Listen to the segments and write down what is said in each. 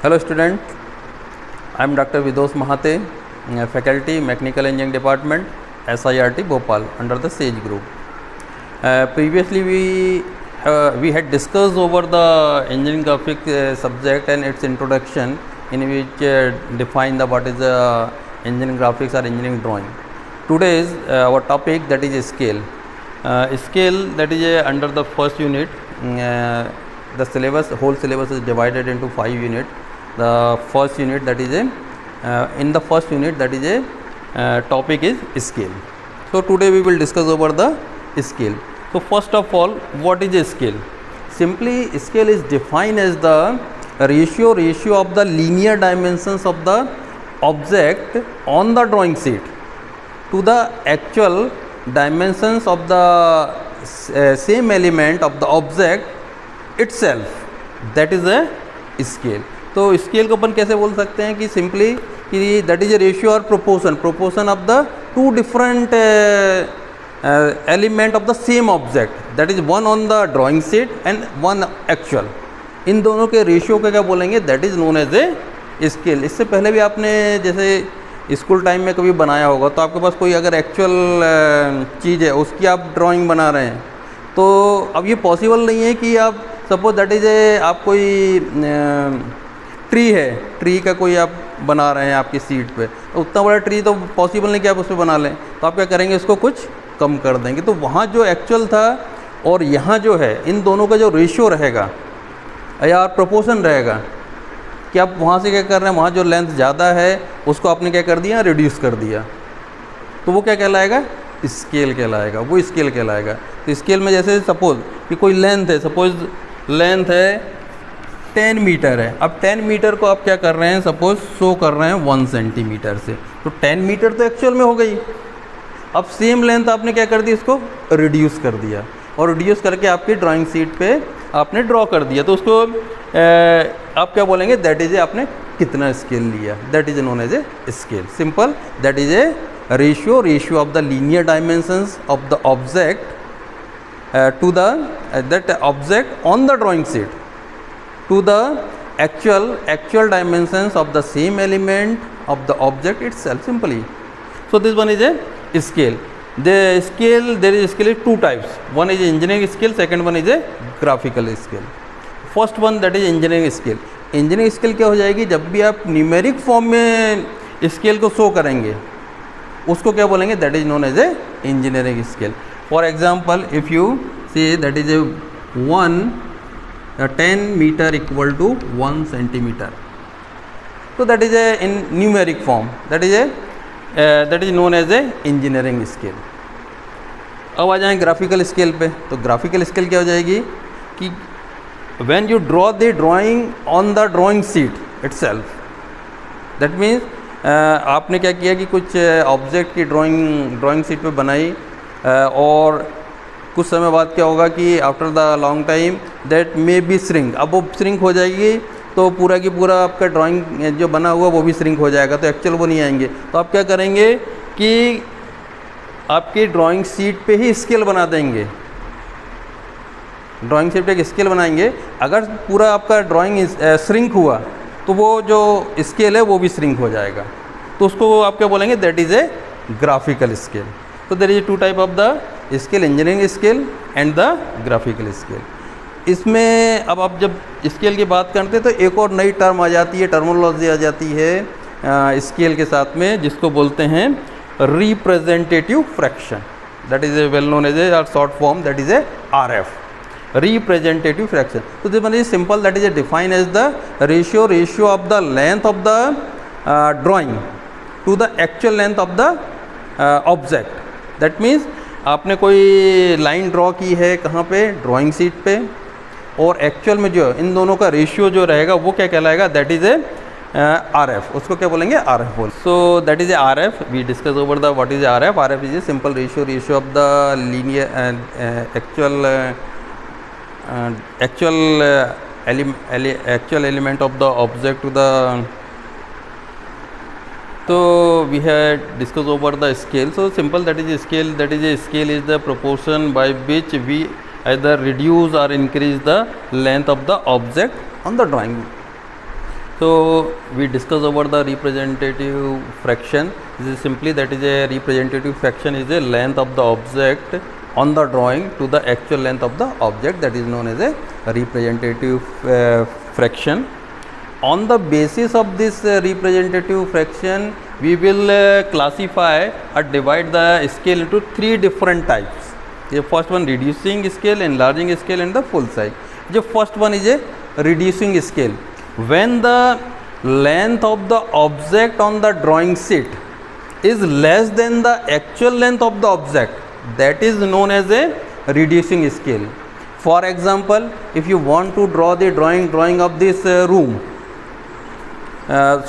Hello student, I am Dr. Vidos Mahate, faculty Mechanical Engineering Department, SIRT Bhopal under the SAGE group. Previously we had discussed over the engineering graphics subject and its introduction, in which define the what is engineering graphics or engineering drawing. Today's our topic, that is scale. Scale, that is under the first unit. The syllabus, whole syllabus is divided into 5 units. The first unit, that is in the first unit, that is topic is scale. So today we will discuss over the scale. So first of all, what is a scale? Simply, scale is defined as the ratio of the linear dimensions of the object on the drawing sheet to the actual dimensions of the same element of the object itself. That is a scale. तो scale को अपन कैसे बोल सकते हैं कि simply कि that is a ratio और proportion of the two different element of the same object, that is one on the drawing sheet and one actual. इन दोनों के रेशियो को क्या बोलेंगे? That is known as a scale. इससे पहले भी आपने जैसे स्कूल टाइम में कभी बनाया होगा, तो आपके पास कोई अगर एक्चुअल चीज़ है उसकी आप ड्राइंग बना रहे हैं, तो अब ये पॉसिबल नहीं है कि आप सपोज दैट इज ए आप कोई ट्री है, ट्री का कोई आप बना रहे हैं आपकी सीट पे, तो उतना बड़ा ट्री तो पॉसिबल नहीं कि आप उस पर बना लें. तो आप क्या करेंगे? इसको कुछ कम कर देंगे. तो वहाँ जो एक्चुअल था और यहाँ जो है, इन दोनों का जो रेशियो रहेगा या प्रोपोर्शन रहेगा, कि आप वहाँ से क्या कर रहे हैं, वहाँ जो लेंथ ज़्यादा है उसको आपने क्या कर दिया? रिड्यूस कर दिया. तो वो क्या कहलाएगा? स्केल कहलाएगा. वो स्केल कहलाएगा. तो स्केल में जैसे सपोज कि कोई लेंथ है, सपोज लेंथ है 10 मीटर है. अब 10 मीटर को आप क्या कर रहे हैं? सपोज शो कर रहे हैं 1 सेंटीमीटर से, तो 10 मीटर तो एक्चुअल में हो गई. अब सेम लेंथ आपने क्या कर दी? इसको रिड्यूस कर दिया, और रिड्यूस करके आपकी ड्राइंग शीट पे आपने ड्रॉ कर दिया. तो उसको आप क्या बोलेंगे? दैट इज ए आपने कितना स्केल लिया, that is known as a scale. Simple, that is a ratio of the linear dimensions of the object to the that object on the drawing sheet to the actual dimensions of the same element of the object itself, simply. So this one is a scale. There is two types. One is engineering scale, second one is a graphical scale. First one, that is engineering scale. engineering scale क्या हो जाएगी? जब भी आप numeric form में scale को show करेंगे, उसको क्या बोलेंगे? That is known as a engineering scale. For example, if you say that is a 10 metre equal to 1 centimetre, तो that is a in numeric form, that is known as a engineering scale. अब आ जाएँ graphical scale पे. तो graphical scale क्या हो जाएगी कि when you draw the drawing on the drawing sheet itself, that means आपने क्या किया कि कुछ ऑब्जेक्ट की ड्राइंग शीट पे बनाई, और कुछ समय बाद क्या होगा कि after the long time that may be shrink. अब वो श्रिंक हो जाएगी, तो पूरा की पूरा आपका ड्राइंग जो बना हुआ वो भी श्रिंक हो जाएगा, तो एक्चुअल वो नहीं आएंगे. तो आप क्या करेंगे कि आपकी ड्राइंग शीट पे ही स्केल बना देंगे. ड्राइंग शीट पे एक स्केल बनाएंगे. अगर पूरा आपका ड्राइंग श्रिंक हुआ, तो वो जो स्केल है वो भी श्रिंक हो जाएगा. तो उसको आप क्या बोलेंगे? That is a graphical scale. तो there is two type of the scale, engineering scale and the graphical scale. इसमें अब आप जब स्केल की बात करते हैं, तो एक और नई टर्म आ जाती है, टर्मिनोलॉजी आ जाती है स्केल के साथ में, जिसको बोलते हैं representative fraction. That is a well known as a short form, that is a RF, representative fraction. तो this one is simple, that is a define as the ratio of the length of the drawing to the actual length of the object. That means आपने कोई line draw की है कहाँ पे? Drawing sheet पे, और actual में जो इन दोनों का रेशियो जो रहेगा वो क्या कहलाएगा? That is a RF. उसको क्या बोलेंगे? RF बोल. So that is a RF. We discuss over the what is RF. RF is a simple ratio of the linear actual element of the object to the. So we had discussed over the scale. So simple, that is a scale. That is a scale is the proportion by which we either reduce or increase the length of the object on the drawing. So we discuss over the representative fraction. This is simply that is a representative fraction is a length of the object on the drawing to the actual length of the object, that is known as a representative fraction. On the basis of this representative fraction, we will classify or divide the scale into three different types. The first one reducing scale, enlarging scale and the full size. The first one is a reducing scale. When the length of the object on the drawing sheet is less than the actual length of the object, that is known as a reducing scale. For example, if you want to draw the drawing of this room,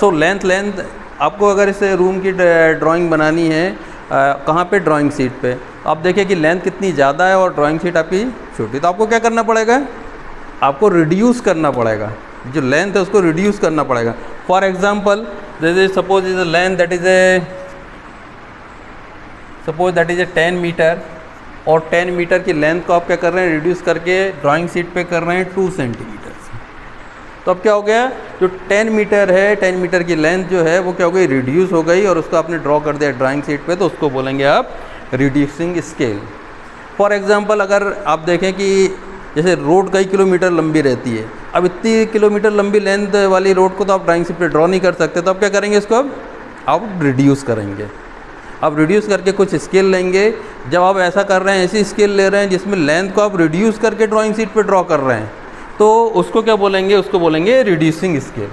so length आपको अगर इस room की drawing बनानी है कहाँ पे, drawing sheet पे, आप देखिए कि लेंथ कितनी ज़्यादा है और ड्राइंग शीट आपकी छोटी, तो आपको क्या करना पड़ेगा, आपको रिड्यूस करना पड़ेगा, जो लेंथ है उसको रिड्यूस करना पड़ेगा. For example suppose is a length that is a 10 metre, और 10 मीटर की लेंथ को आप क्या कर रहे हैं, रिड्यूस करके ड्राइंग शीट पे कर रहे हैं 2 सेंटीमीटर. तो अब क्या हो गया, जो 10 मीटर है, 10 मीटर की लेंथ जो है वो क्या हो गई, रिड्यूस हो गई, और उसको आपने ड्रॉ कर दिया ड्राइंग शीट पे, तो उसको बोलेंगे आप रिड्यूसिंग स्केल. फॉर एग्जांपल अगर आप देखें कि जैसे रोड कई किलोमीटर लंबी रहती है, अब इतनी किलोमीटर लंबी लेंथ वाली रोड को तो आप ड्राइंग शीट पे ड्रॉ नहीं कर सकते, तो आप क्या करेंगे, इसको अब आप रिड्यूस करेंगे. आप रिड्यूस करके कुछ स्केल लेंगे. जब आप ऐसा कर रहे हैं, ऐसी स्केल ले रहे हैं जिसमें लेंथ को आप रिड्यूस करके ड्राइंग शीट पे ड्रॉ कर रहे हैं, तो उसको क्या बोलेंगे, उसको बोलेंगे रिड्यूसिंग स्केल.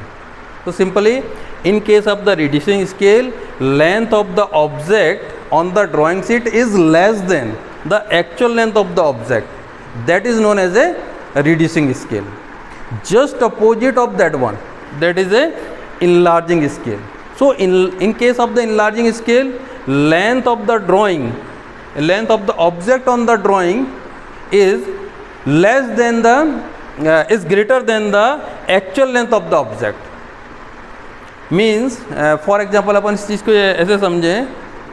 तो simply in case of the reducing scale, length of the object on the drawing sheet is less then the actual length of the object, that is known as a reducing scale. Just opposite of that one, that is a enlarging scale. So in case of the enlarging scale, length of the drawing, length of the object on the drawing is less than the is greater than the actual length of the object. Means for example अपन इस चीज़ को ऐसे समझें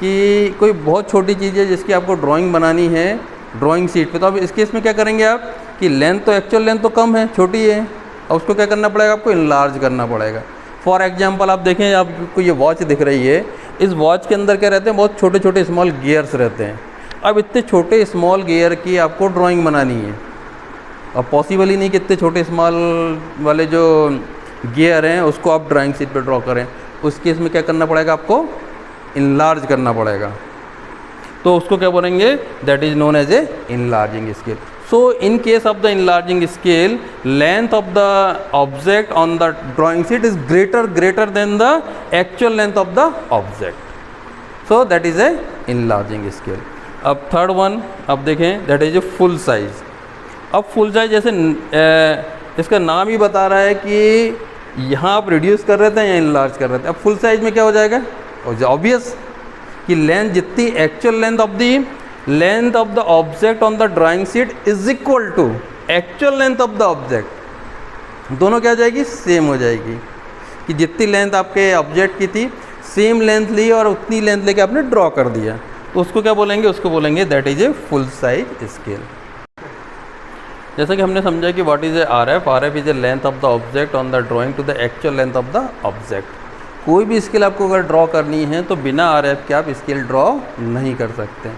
कि कोई बहुत छोटी चीज़ है जिसकी आपको ड्राइंग बनानी है ड्राइंग शीट पे, तो अब इस केस में क्या करेंगे आप कि लेंथ तो एक्चुअल लेंथ तो कम है, छोटी है, और उसको क्या करना पड़ेगा, आपको इनलार्ज करना पड़ेगा. फॉर एग्जांपल आप देखें, आपको ये वॉच दिख रही है, इस वॉच के अंदर क्या रहते हैं, बहुत छोटे छोटे स्मॉल गियर्स रहते हैं. अब इतने छोटे स्मॉल गियर की आपको ड्राइंग बनानी है, अब पॉसिबल ही नहीं कि इतने छोटे स्मॉल वाले जो गियर हैं उसको आप ड्राइंग शीट पर ड्रॉ करें. उस केस में क्या करना पड़ेगा, आपको इनलार्ज करना पड़ेगा. तो उसको क्या बोलेंगे, that is known as a enlarging scale. So in case of the enlarging scale, length of the object on the drawing sheet is greater than the actual length of the object, so that is a enlarging scale. अब third one अब देखें, that is a full size. अब full size जैसे इसका नाम ही बता रहा है कि यहाँ आप रिड्यूस कर रहे थे या इनलार्ज कर रहे थे. अब फुल साइज में क्या हो जाएगा, ऑब्वियस कि लेंथ जितनी actual length of the object on the drawing sheet is equal to actual length of the object, दोनों क्या हो जाएगी, सेम हो जाएगी. कि जितनी लेंथ आपके ऑब्जेक्ट की थी सेम लेंथ ली और उतनी लेंथ लेके आपने ड्रॉ कर दिया, तो उसको क्या बोलेंगे, उसको बोलेंगे that is a full size scale. जैसा कि हमने समझा कि what is a RF. RF is a length of the object on the drawing to the actual length of the object. कोई भी स्केल आपको अगर ड्रॉ करनी है तो बिना आरएफ के आप स्केल ड्रॉ नहीं कर सकते.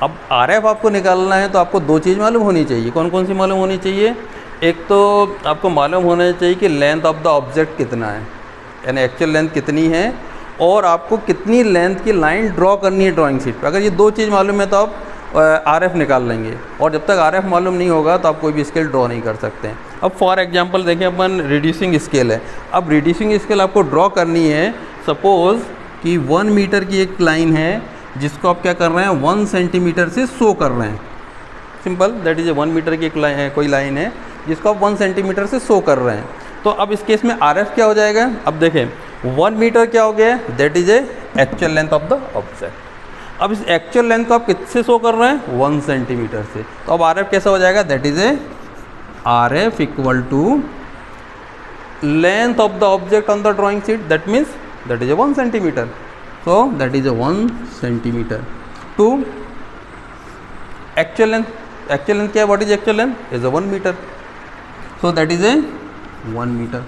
अब आरएफ आपको निकालना है तो आपको दो चीज़ मालूम होनी चाहिए. कौन कौन सी मालूम होनी चाहिए, एक तो आपको मालूम होना चाहिए कि लेंथ ऑफ द ऑब्जेक्ट कितना है, यानी एक्चुअल लेंथ कितनी है, और आपको कितनी लेंथ की लाइन ड्रॉ करनी है ड्राइंग शीट पर. अगर ये दो चीज़ मालूम है तो आप आरएफ निकाल लेंगे, और जब तक आरएफ मालूम नहीं होगा तो आप कोई भी स्केल ड्रॉ नहीं कर सकते हैं. अब फॉर एग्जांपल देखें, अपन रिड्यूसिंग स्केल है. अब रिड्यूसिंग स्केल आपको ड्रॉ करनी है. सपोज़ कि 1 मीटर की एक लाइन है जिसको आप क्या कर रहे हैं, 1 सेंटीमीटर से शो कर रहे हैं. Simple, that is a 1 metre की एक लाइन है, कोई लाइन है जिसको आप 1 सेंटीमीटर से शो कर रहे हैं. तो अब इस केस में आरएफ क्या हो जाएगा, अब देखें 1 मीटर क्या हो गया, that is a actual length of the object. अब इस एक्चुअल लेंथ को आप किससे शो कर रहे हैं, 1 सेंटीमीटर से. तो अब आरएफ कैसा हो जाएगा, that is a RF equal to length of the object on the drawing sheet, that means that is a 1 centimeter. So that is a 1 centimeter to actual length. Actual length क्या है, what is actual length, is a 1 meter. So that is a 1 meter.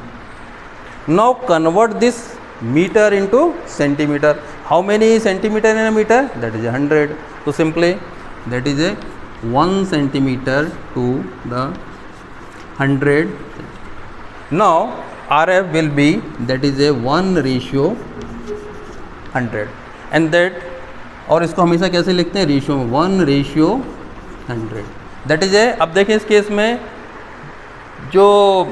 Now convert this meter into centimeter. How many centimeter in a meter? That is 100. So simply that is a 1 centimeter to the 100. Now RF will be, that is a 1:100, and that, और इसको हमेशा कैसे लिखते हैं, ratio में, 1:100. That is ए, अब देखें इस केस में जो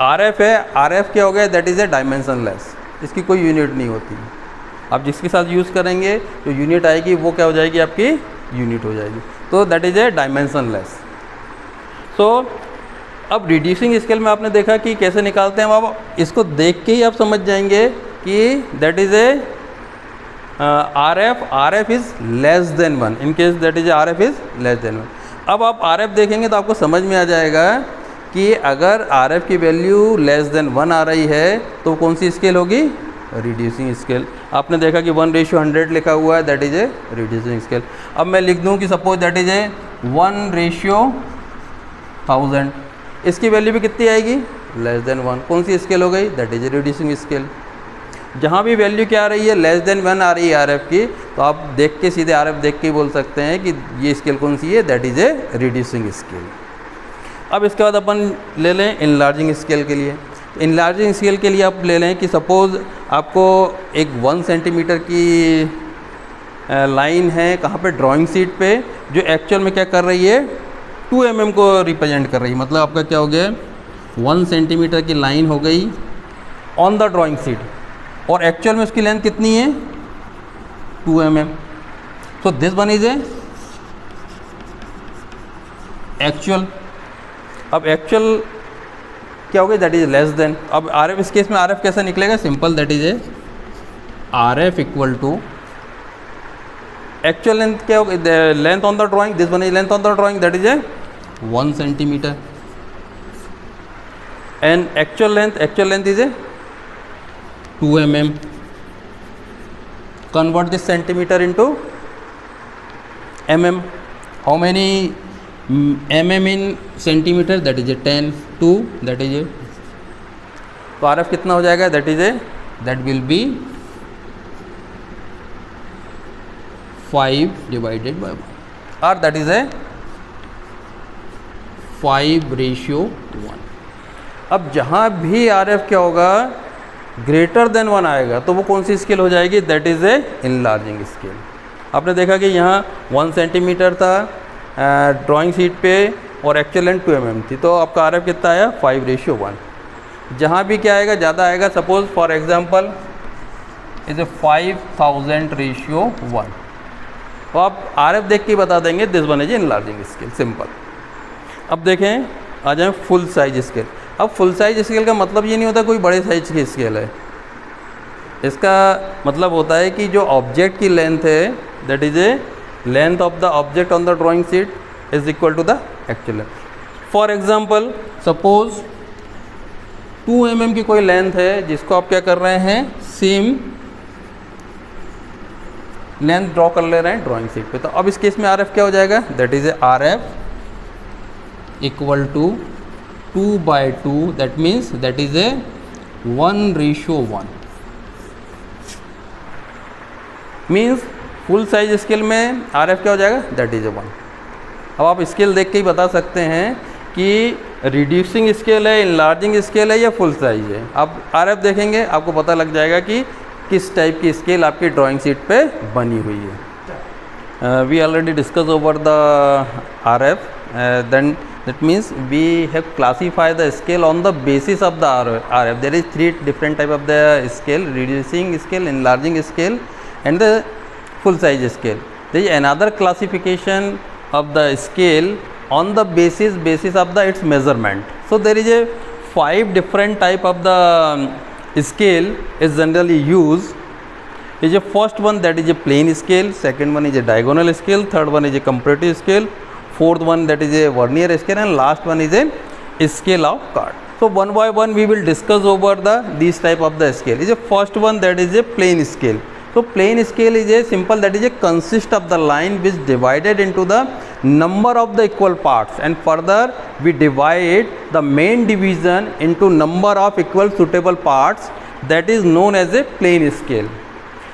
RF है, RF क्या हो गया, दैट इज़ ए डायमेंशनलेस, इसकी कोई यूनिट नहीं होती. आप जिसके साथ यूज़ करेंगे जो यूनिट आएगी वो क्या हो जाएगी, आपकी यूनिट हो जाएगी. तो दैट इज़ ए डायमेंशनलेस. सो अब रिड्यूसिंग स्केल में आपने देखा कि कैसे निकालते हैं. अब इसको देख के ही आप समझ जाएंगे कि that is A RF is less than 1. In case that is RF is less than 1. अब आप RF देखेंगे तो आपको समझ में आ जाएगा कि अगर RF की वैल्यू लेस देन 1 आ रही है तो कौन सी स्केल होगी, रिड्यूसिंग स्केल. आपने देखा कि 1:100 लिखा हुआ है, that is a reducing scale. अब मैं लिख दूं कि सपोज दैट इज़ ए 1:1000. इसकी वैल्यू भी कितनी आएगी, लेस देन 1. कौन सी स्केल हो गई, that is a reducing scale. जहाँ भी वैल्यू क्या आ रही है, लेस देन 1 आ रही है RF की, तो आप देख के सीधे RF देख के ही बोल सकते हैं कि ये स्केल कौन सी है, that is a reducing scale. अब इसके बाद अपन ले लें इनलार्जिंग स्केल के लिए. इनलार्जिंग स्केल के लिए आप ले लें कि सपोज़ आपको एक 1 सेंटीमीटर की लाइन है, कहाँ पे, ड्राइंग शीट पे, जो एक्चुअल में क्या कर रही है, 2 mm को रिप्रेजेंट कर रही है. मतलब आपका क्या हो गया, 1 सेंटीमीटर की लाइन हो गई ऑन द ड्राइंग शीट, और एक्चुअल में उसकी लेंथ कितनी है, 2 mm. So this one is a actual. अब एक्चुअल क्या हो गया, दैट इज लेस देन. अब RF, इस केस में RF कैसा निकलेगा, simple, that is a RF equal to actual length, क्या होगा, length on the drawing, this one is length on the drawing, that is a 1 centimetre, and actual length is a 2 mm. Convert this centimeter into mm. How many mm in centimeter, that is a 10. 2, that is a, तो RF कितना हो जाएगा, that is a, that will be 5 divided by 1, or that is a 5:1. अब जहाँ भी RF क्या होगा, greater than 1 आएगा तो वो कौन सी स्केल हो जाएगी, that is A enlarging scale. आपने देखा कि यहाँ 1 सेंटीमीटर था ड्राइंग शीट पे, और एक्चुअल लेंथ 2 mm थी, तो आपका RF कितना आया, 5:1. जहाँ भी क्या आएगा, ज़्यादा आएगा, suppose for example is a 5000:1, तो आप RF देख के बता देंगे this one is enlarging scale, simple. अब देखें, आ जाए फुल साइज स्केल. अब फुल साइज स्केल का मतलब ये नहीं होता कोई बड़े साइज की स्केल है. इसका मतलब होता है कि जो ऑब्जेक्ट की लेंथ है, that is a length of the object on the drawing sheet is equal to the actual length. For example suppose 2 mm की कोई लेंथ है, जिसको आप क्या कर रहे हैं, सेम लेंथ ड्रॉ कर ले रहे हैं ड्राइंग शीट पे. तो अब इस केस में RF क्या हो जाएगा, that is a RF equal to 2/2, that means that is a 1:1. Means full size scale में RF क्या हो जाएगा, दैट इज ए 1. अब आप स्केल देख के ही बता सकते हैं कि रिड्यूसिंग स्केल है, इनलार्जिंग स्केल है, या फुल साइज है. आप RF देखेंगे आपको पता लग जाएगा कि किस टाइप की स्केल आपकी ड्राइंग शीट पे बनी हुई है. We already discuss over the RF, then that means we have classified the scale on the basis of the RF. There is 3 different type of the scale: reducing scale, enlarging scale, and the full size scale. There is another classification of the scale on the basis of the its measurement. So there is a 5 different type of the scale is generally used. Is a first one, that is a plane scale, second one is a diagonal scale, third one is a comparative scale, fourth one that is a vernier scale, and last one is a scale of chord. So one by one we will discuss over these type of the scale. Is a first one, that is a plane scale. So plane scale is a simple, that is a consist of the line which divided into the number of the equal parts, and further we divide the main division into number of equal suitable parts, that is known as a plane scale.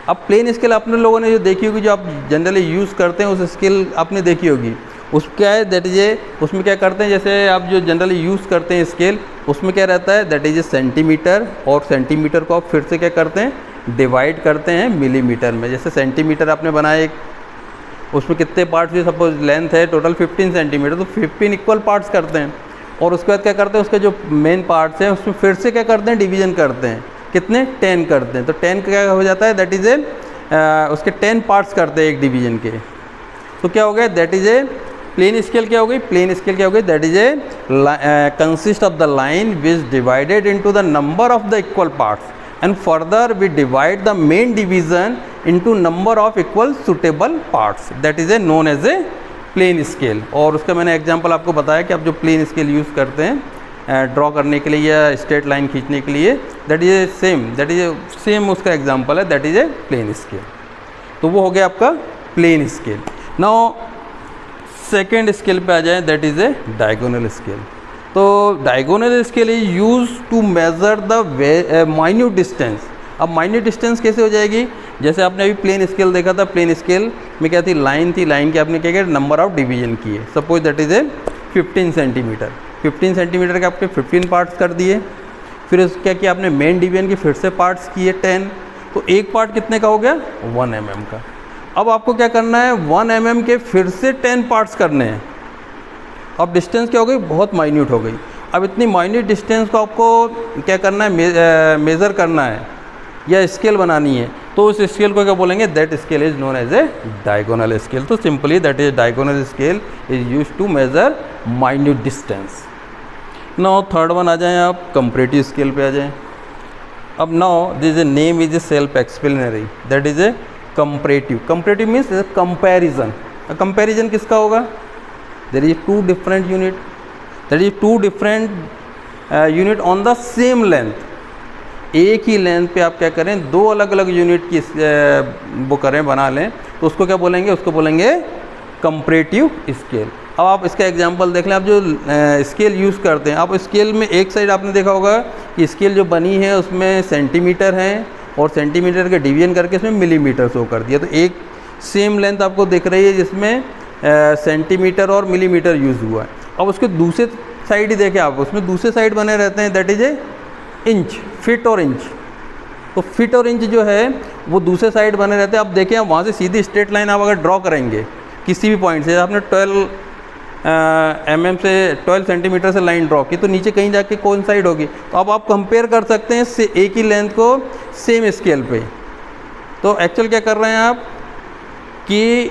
अब plain scale अपने लोगों ने जो देखी होगी, जो आप generally use करते हैं उस स्केल आपने देखी होगी, उस क्या है दैट इज ए, उसमें क्या करते हैं, जैसे आप जो जनरली यूज़ करते हैं स्केल, उसमें क्या रहता है दैट इज ए सेंटीमीटर, और सेंटीमीटर को आप फिर से क्या करते हैं डिवाइड करते हैं मिलीमीटर में। जैसे सेंटीमीटर आपने बनाया एक, उसमें कितने पार्ट्स हुए, सपोज लेंथ है टोटल 15 सेंटीमीटर, तो 15 इक्वल पार्ट्स करते हैं, और उसके बाद क्या करते हैं उसके जो मेन पार्ट्स हैं उसमें फिर से क्या करते हैं डिवीजन करते हैं, कितने 10 करते हैं, तो 10 का क्या हो जाता है दैट इज ए उसके 10 पार्ट्स करते हैं एक डिवीजन के, तो क्या हो गया that is a plain scale. क्या हो गई प्लेन स्केल, क्या हो गई that is a consist of the line which divided into the number of the equal parts, and further we divide the main division into number of equal suitable parts, that is a known as a plain scale. और उसका मैंने example आपको बताया कि आप जो plain scale use करते हैं ड्रॉ करने के लिए या स्ट्रेट लाइन खींचने के लिए, दैट इज सेम उसका एग्जांपल है, that is a plain scale. तो वो हो गया आपका plain scale. Now second scale पे आ जाए, that is a diagonal scale. तो diagonal scale is use to measure the minute distance. अब माइन्यूट डिस्टेंस कैसे हो जाएगी, जैसे आपने अभी प्लेन स्केल देखा था, प्लेन स्केल में क्या थी लाइन थी, लाइन के आपने क्या किया नंबर ऑफ डिवीजन किए, suppose that is A 15 centimetre, 15 centimetre के आपके 15 पार्ट्स कर दिए, फिर क्या किया आपने मेन डिवीजन के फिर से पार्ट्स किए 10, तो एक पार्ट कितने का हो गया 1 mm का। अब आपको क्या करना है 1 mm के फिर से 10 पार्ट्स करने हैं। अब डिस्टेंस क्या हो गई बहुत माइन्यूट हो गई। अब इतनी माइन्यूट डिस्टेंस को आपको क्या करना है मेज़र करना है या स्केल बनानी है, तो उस स्केल को क्या बोलेंगे that scale is known as a diagonal scale. तो simply that is diagonal scale is use to measure minute distance. Now third one आ जाएं आप कंपैरेटिव स्केल पे आ जाएं। अब now this name is a self explanatory, that is a comparative. Comparative means comparison. Comparison किसका होगा, there is two different unit, that is two different unit on the same length. एक ही length पे आप क्या करें दो अलग अलग यूनिट की वो करें बना लें, तो उसको क्या बोलेंगे, उसको बोलेंगे कंपैरेटिव स्केल। अब आप इसका एग्जांपल देख लें, आप जो स्केल यूज़ करते हैं, आप स्केल में एक साइड आपने देखा होगा कि स्केल जो बनी है उसमें सेंटीमीटर हैं और सेंटीमीटर के डिवीजन करके इसमें मिलीमीटर शो कर दिया। तो एक सेम लेंथ आपको दिख रही है जिसमें सेंटीमीटर और मिलीमीटर यूज़ हुआ है। अब उसके दूसरे साइड ही देखें आप, उसमें दूसरे साइड बने रहते हैं, that is A inch, fit और इंच। तो फिट और इंच जो है वो दूसरे साइड बने रहते हैं। अब देखें आप वहाँ से सीधी स्ट्रेट लाइन आप अगर ड्रॉ करेंगे किसी भी पॉइंट से, आपने 12 mm से 12 सेंटीमीटर से लाइन ड्रॉ की, तो नीचे कहीं जाके कौन साइड होगी। तो अब आप कंपेयर कर सकते हैं एक ही लेंथ को सेम स्केल पे। तो एक्चुअल क्या कर रहे हैं आप कि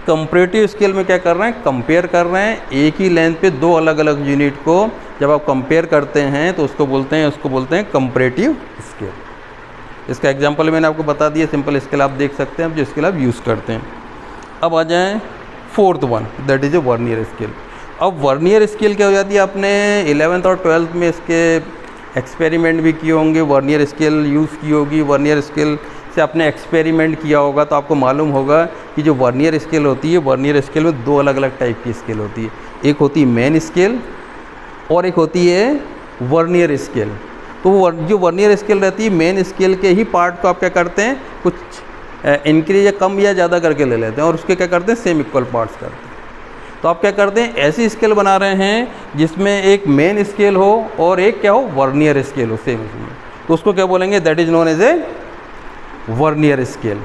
कंपैरेटिव स्केल में क्या कर रहे हैं, कंपेयर कर रहे हैं एक ही लेंथ पे दो अलग अलग यूनिट को। जब आप कंपेयर करते हैं तो उसको बोलते हैं कंपैरेटिव स्केल। इसका एग्जांपल मैंने आपको बता दिया, सिंपल स्केल आप देख सकते हैं अब जो स्केल आप यूज़ करते हैं। अब आ जाएं fourth one, that is A vernier scale. अब वर्नियर स्केल क्या हो जाती है, आपने 11th और 12th में इसके एक्सपेरिमेंट भी किए होंगे, वर्नियर स्केल यूज़ की होगी, वर्नियर स्केल से आपने एक्सपेरिमेंट किया होगा, तो आपको मालूम होगा कि जो वर्नियर स्केल होती है, वर्नियर स्केल में दो अलग अलग टाइप की स्केल होती है। एक होती है मेन स्केल और एक होती है वर्नियर स्केल। तो जो वर्नियर स्केल रहती है मेन स्केल के ही पार्ट को आप क्या करते हैं कुछ इंक्रीज या कम या ज़्यादा करके ले लेते हैं और उसके क्या करते हैं सेम इक्वल पार्ट्स करते हैं। तो आप क्या करते हैं ऐसी स्केल बना रहे हैं जिसमें एक मेन स्केल हो और एक क्या हो वर्नियर स्केल हो सेम इसमें, तो उसको क्या बोलेंगे that is known as a vernier scale.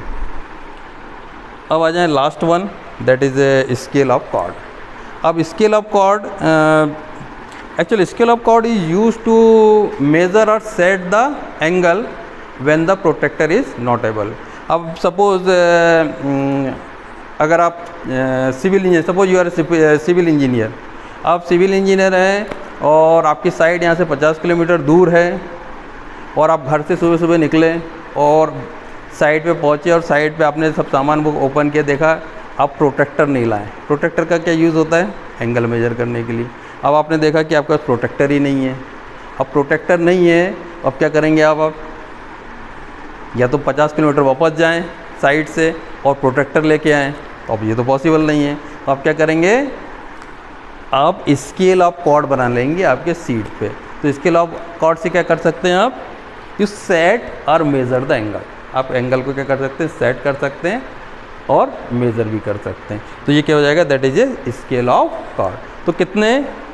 अब आ जाए last one, that is a scale of chord. अब scale of chord, actually scale of chord is use to measure और set the angle when the protector is not able. अब suppose अगर आप civil engineer, suppose you are civil engineer, आप civil engineer हैं और आपकी site यहाँ से 50 किलोमीटर दूर है और आप घर से सुबह सुबह निकले और साइट पे पहुँचे और साइट पे आपने सब सामान वो ओपन किया, देखा आप प्रोटेक्टर नहीं लाएं। प्रोटेक्टर का क्या यूज़ होता है, एंगल मेजर करने के लिए। अब आपने देखा कि आपके पास प्रोटेक्टर ही नहीं है। अब प्रोटेक्टर नहीं है, अब क्या करेंगे आप या तो 50 किलोमीटर वापस जाएं साइट से और प्रोटेक्टर लेके आएँ, तो अब ये तो पॉसिबल नहीं है। तो आप क्या करेंगे, आप स्केल ऑफ कॉर्ड बना लेंगे आपके सीट पे। तो स्केल ऑफ कॉर्ड से क्या कर सकते हैं आप, यू सेट और मेज़र द एंगल। आप एंगल को क्या कर सकते हैं, सेट कर सकते हैं और मेज़र भी कर सकते हैं। तो ये क्या हो जाएगा, that is a scale of chord. तो कितने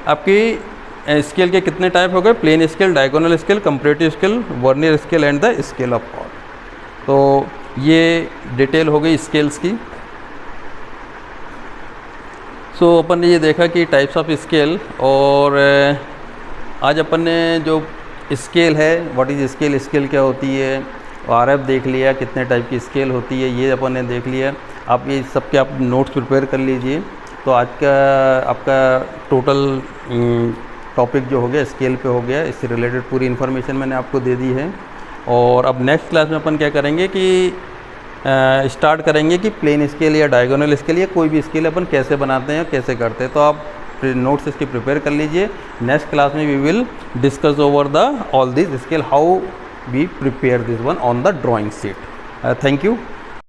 आपकी स्केल के कितने टाइप हो गए, plain scale, diagonal scale, comparative scale, vernier scale and the scale of chord. तो ये डिटेल हो गई स्केल्स की। सो अपन ने ये देखा कि टाइप्स ऑफ स्केल, और आज अपन ने जो स्केल है, व्हाट इज़ स्केल, स्केल क्या होती है, आरएफ देख लिया, कितने टाइप की स्केल होती है, ये अपन ने देख लिया। आप ये सब के आप नोट्स प्रिपेयर कर लीजिए। तो आज का आपका टोटल टॉपिक जो हो गया स्केल पे हो गया, इससे रिलेटेड पूरी इन्फॉर्मेशन मैंने आपको दे दी है। और अब नेक्स्ट क्लास में अपन क्या करेंगे कि स्टार्ट करेंगे कि प्लेन स्केल या डायगोनल स्केल या कोई भी स्केल अपन कैसे बनाते हैं, कैसे करते हैं। तो आप नोट्स इसकी प्रिपेयर कर लीजिए। नेक्स्ट क्लास में we will discuss over the all this scale, how we prepare this one on the drawing sheet. Thank you.